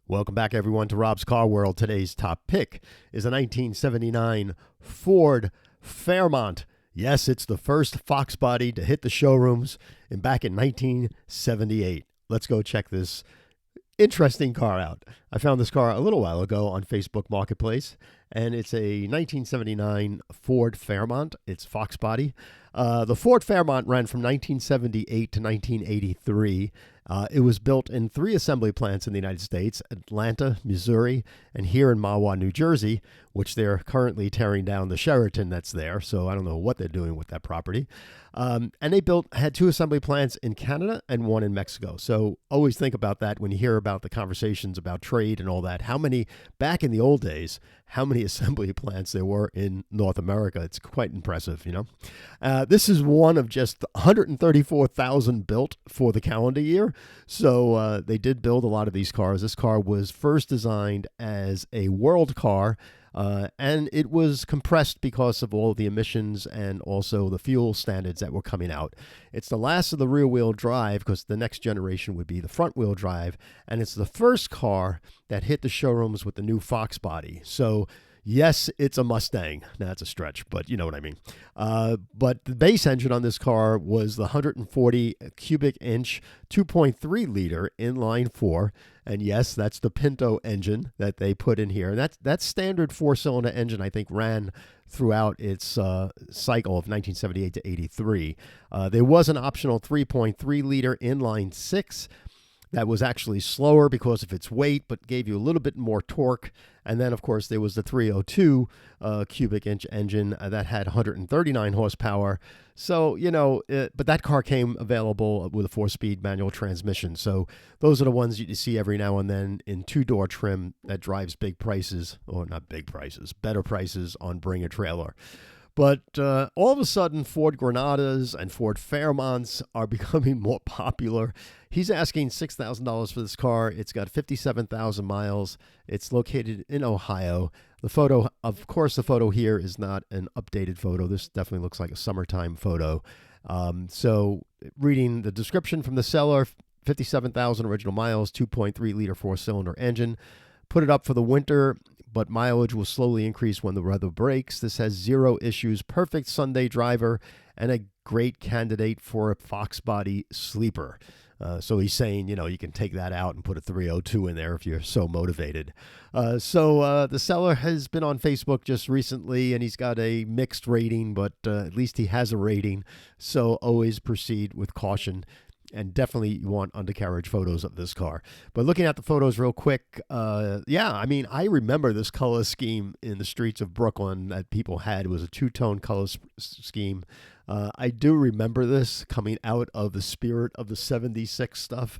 Welcome back, everyone, to Rob's Car World. Today's top pick is a 1979 Ford Fairmont. Yes, it's the first Fox body to hit the showrooms back in 1978. Let's go check this interesting car out. I found this car a little while ago on Facebook Marketplace, and it's a 1979 Ford Fairmont. It's Fox body. The Ford Fairmont ran from 1978 to 1983. It was built in 3 assembly plants in the United States: Atlanta, Missouri, and here in Mahwah, New Jersey, which they're currently tearing down the Sheraton that's there. So I don't know what they're doing with that property. And they had 2 assembly plants in Canada and 1 in Mexico. So always think about that when you hear about the conversations about trade and all that. How many, back in the old days, how many assembly plants there were in North America? It's quite impressive, you know. This is one of just 134,000 built for the calendar year. So they did build a lot of these cars. This car was first designed as a world car, and it was compressed because of all the emissions and also the fuel standards that were coming out. It's the last of the rear-wheel drive, because the next generation would be the front-wheel drive, and it's the first car that hit the showrooms with the new Fox body. So yes, it's a Mustang. That's a stretch, but you know what I mean. But the base engine on this car was the 140 cubic inch, 2.3 liter inline 4. And yes, that's the Pinto engine that they put in here. And that standard 4-cylinder engine, I think, ran throughout its cycle of 1978 to 83. There was an optional 3.3 liter inline 6 that was actually slower because of its weight, but gave you a little bit more torque. And then, of course, there was the 302 cubic inch engine that had 139 horsepower. So, you know, but that car came available with a 4-speed manual transmission. So those are the ones you see every now and then in 2-door trim that drives big prices, or not big prices, better prices on Bring a Trailer. But all of a sudden, Ford Granadas and Ford Fairmonts are becoming more popular. He's asking $6,000 for this car. It's got 57,000 miles. It's located in Ohio. The photo, of course, the photo here is not an updated photo. This definitely looks like a summertime photo. So reading the description from the seller, 57,000 original miles, 2.3 liter 4-cylinder engine. Put it up for the winter, but mileage will slowly increase when the weather breaks. This has 0 issues, perfect Sunday driver, and a great candidate for a Fox body sleeper. So he's saying, you know, you can take that out and put a 302 in there if you're so motivated. So the seller has been on Facebook just recently, and he's got a mixed rating, but at least he has a rating. So always proceed with caution. And definitely you want undercarriage photos of this car. But looking at the photos real quick, yeah, I mean, I remember this color scheme in the streets of Brooklyn that people had. It was a 2-tone color scheme. I do remember this coming out of the spirit of the 76 stuff.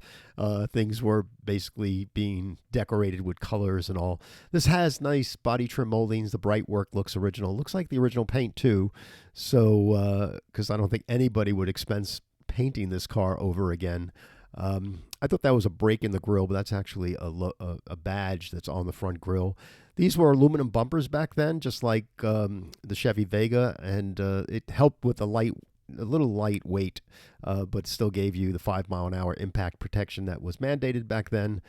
Things were basically being decorated with colors and all. This has nice body trim moldings. The bright work looks original. Looks like the original paint too. So, because I don't think anybody would expense painting this car over again. I thought that was a break in the grille, but that's actually a badge that's on the front grille. These were aluminum bumpers back then, just like the Chevy Vega, and it helped with a little lightweight, but still gave you the 5-mile-an-hour impact protection that was mandated back then.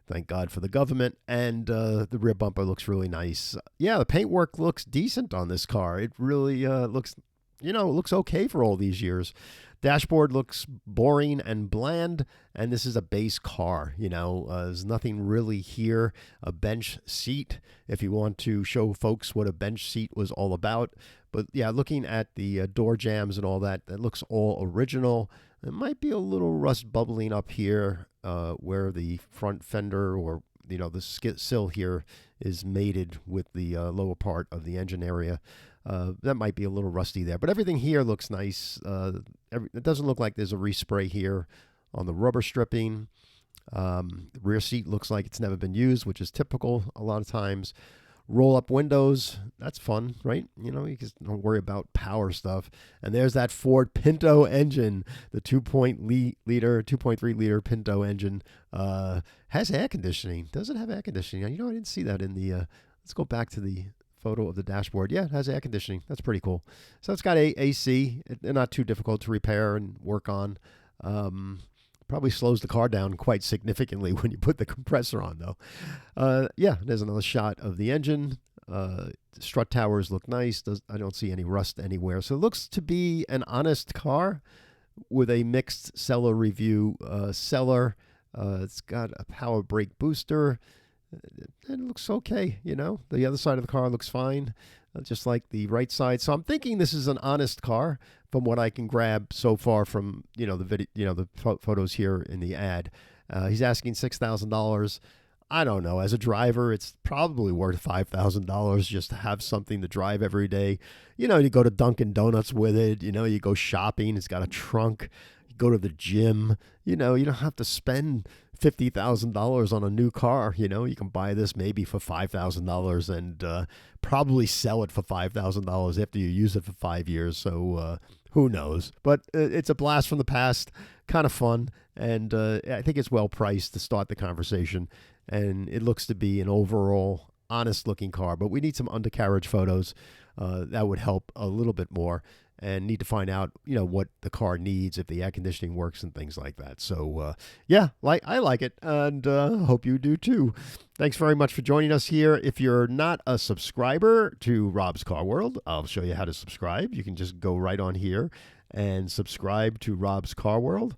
Thank God for the government. And the rear bumper looks really nice. Yeah, the paintwork looks decent on this car. It really looks, you know, it looks okay for all these years. Dashboard looks boring and bland, and this is a base car. You know, there's nothing really here. A bench seat, if you want to show folks what a bench seat was all about. But yeah, looking at the door jambs and all that, that looks all original. There might be a little rust bubbling up here where the front fender, or you know, the sill here is mated with the lower part of the engine area. That might be a little rusty there, but everything here looks nice. It doesn't look like there's a respray here on the rubber stripping. The rear seat looks like it's never been used, which is typical a lot of times. Roll up windows, that's fun, right? You know, you just don't worry about power stuff. And there's that Ford Pinto engine, the 2.3 liter Pinto engine. Has air conditioning. Does it have air conditioning? You know, I didn't see that in the, let's go back to the photo of the dashboard. Yeah, it has air conditioning. That's pretty cool. So it's got AC. They're not too difficult to repair and work on. Probably slows the car down quite significantly when you put the compressor on, though. Yeah, there's another shot of the engine. Strut towers look nice. I don't see any rust anywhere. So it looks to be an honest car with a mixed seller review seller. It's got a power brake booster. It looks okay, you know. The other side of the car looks fine, just like the right side. So I'm thinking this is an honest car from what I can grab so far from, you know, the video, you know, the photos here in the ad. He's asking $6,000. I don't know. As a driver, it's probably worth $5,000 just to have something to drive every day. You know, you go to Dunkin' Donuts with it. You know, you go shopping. It's got a trunk. You go to the gym. You know, you don't have to spend $50,000 on a new car. You know, you can buy this maybe for $5,000 and probably sell it for $5,000 after you use it for 5 years. So who knows? But it's a blast from the past, kind of fun, and I think it's well priced to start the conversation. And it looks to be an overall honest-looking car. But we need some undercarriage photos that would help a little bit more. And need to find out, you know, what the car needs, if the air conditioning works and things like that. So, yeah, I like it, and hope you do too. Thanks very much for joining us here. If you're not a subscriber to Rob's Car World, I'll show you how to subscribe. You can just go right on here and subscribe to Rob's Car World.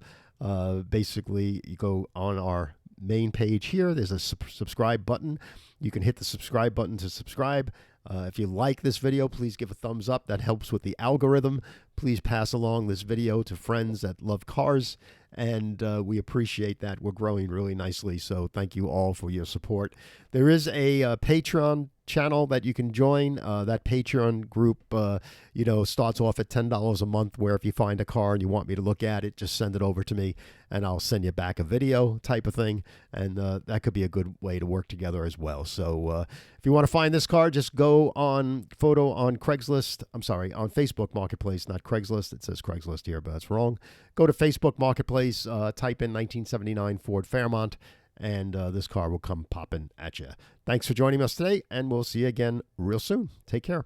Basically, you go on our main page here. There's a subscribe button. You can hit the subscribe button to subscribe. If you like this video, please give a thumbs up. That helps with the algorithm. Please pass along this video to friends that love cars, and we appreciate that. We're growing really nicely, so thank you all for your support. There is a Patreon channel that you can join. That Patreon group, you know, starts off at $10 a month, where if you find a car and you want me to look at it, just send it over to me, and I'll send you back a video type of thing, and that could be a good way to work together as well. So if you want to find this car, just go on photo on Craigslist. I'm sorry, on Facebook Marketplace, not Craigslist. It says Craigslist here, but that's wrong. Go to Facebook Marketplace, type in 1979 Ford Fairmont, and this car will come popping at you. Thanks for joining us today, and we'll see you again real soon. Take care.